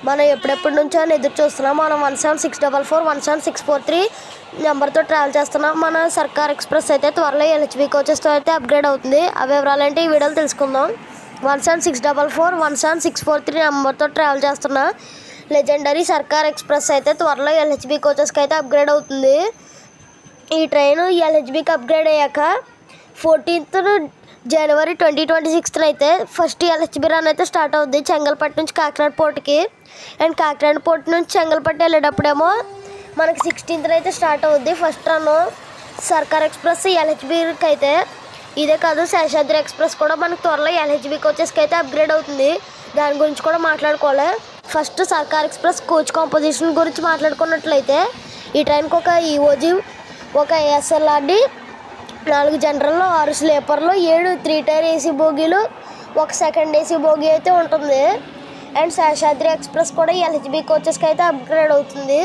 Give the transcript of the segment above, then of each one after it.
మనం ఎప్పుడెప్పటి నుంచో ఎదురు చూస్తున్నాం. మనం 17644 17643 నెంబర్తో ట్రావెల్ చేస్తున్నాం. మన సర్కార్ ఎక్స్ప్రెస్ అయితే త్వరలో LHB కోచెస్తో అయితే అప్గ్రేడ్ అవుతుంది. ఆ వివరాలంటే ఈ వీడియోలో తెలుసుకుందాం. 17644 17643 నెంబర్తో ట్రావెల్ చేస్తున్న లెజెండరీ సర్కార్ ఎక్స్ప్రెస్ అయితే త్వరలో LHB కోచెస్కి అయితే అప్గ్రేడ్ అవుతుంది. ఈ ట్రైన్ LHBకి అప్గ్రేడ్ అయ్యాక 14th జనవరి 2026 అయితే ఫస్ట్ LHB రన్ అయితే స్టార్ట్ అవుద్ది చెంగల్పట్టు నుంచి కాకినాడ పోర్ట్కి. అండ్ కాకినాడ పోర్ట్ నుంచి చెంగల్పట్టు వెళ్ళేటప్పుడేమో మనకి 16th అయితే స్టార్ట్ అవుద్ది ఫస్ట్ రన్ సర్కార్ ఎక్స్ప్రెస్ LHBకి అయితే. ఇదే కాదు, శేషాద్రి ఎక్స్ప్రెస్ కూడా మనకు త్వరలో LHB కోచెస్కి అయితే అప్గ్రేడ్ అవుతుంది. దాని గురించి కూడా మాట్లాడుకోవాలి. ఫస్ట్ సర్కార్ ఎక్స్ప్రెస్ కోచ్ కాంపోజిషన్ గురించి మాట్లాడుకున్నట్లయితే ఈ ట్రైన్కి ఒక EOG, ఒక SLRD, 4 జనరల్లో, 6 స్లీపర్లు, 7 3 టైర్ AC బోగీలు, ఒక సెకండ్ AC బోగీ అయితే ఉంటుంది. అండ్ శేషాద్రి ఎక్స్ప్రెస్ కూడా LHB కోచెస్కి అయితే అప్గ్రేడ్ అవుతుంది.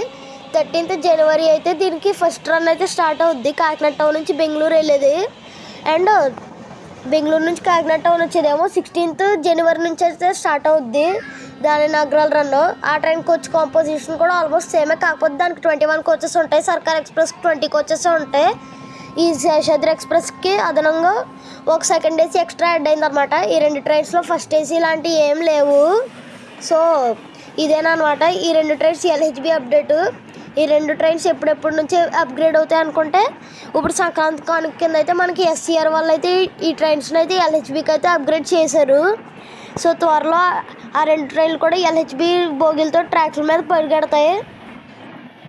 13th జనవరి అయితే దీనికి ఫస్ట్ రన్ అయితే స్టార్ట్ అవుద్ది కాకినాడ టౌన్ నుంచి బెంగళూరు వెళ్ళేది. అండ్ బెంగళూరు నుంచి కాకినాడ టౌన్ వచ్చేదేమో 16th జనవరి నుంచి అయితే స్టార్ట్ అవుద్ది దాని నగరాల రన్. ఆ ట్రైన్ కోచ్ కాంపోజిషన్ కూడా ఆల్మోస్ట్ సేమే, కాకపోతే దానికి 21 కోచెస్ ఉంటాయి. సర్కార్ ఎక్స్ప్రెస్కి 20 కోచెస్ ఉంటాయి. ఈ శేషాద్రి ఎక్స్ప్రెస్కి అదనంగా ఒక సెకండ్ AC ఎక్స్ట్రా యాడ్ అయిందనమాట. ఈ 2 ట్రైన్స్లో ఫస్ట్ AC లాంటివి ఏం లేవు. సో ఇదేనమాట ఈ 2 ట్రైన్స్ LHB అప్డేటు. ఈ 2 ట్రైన్స్ ఎప్పుడెప్పటి నుంచి అప్గ్రేడ్ అవుతాయి అనుకుంటే ఇప్పుడు సంక్రాంతి కానుక కింద అయితే మనకి SCR వాళ్ళు అయితే ఈ ట్రైన్స్ని అయితే LHBకి అయితే అప్గ్రేడ్ చేశారు. సో త్వరలో ఆ 2 ట్రైన్లు కూడా LHB బోగీలతో ట్రాక్ల మీద పరిగెడతాయి.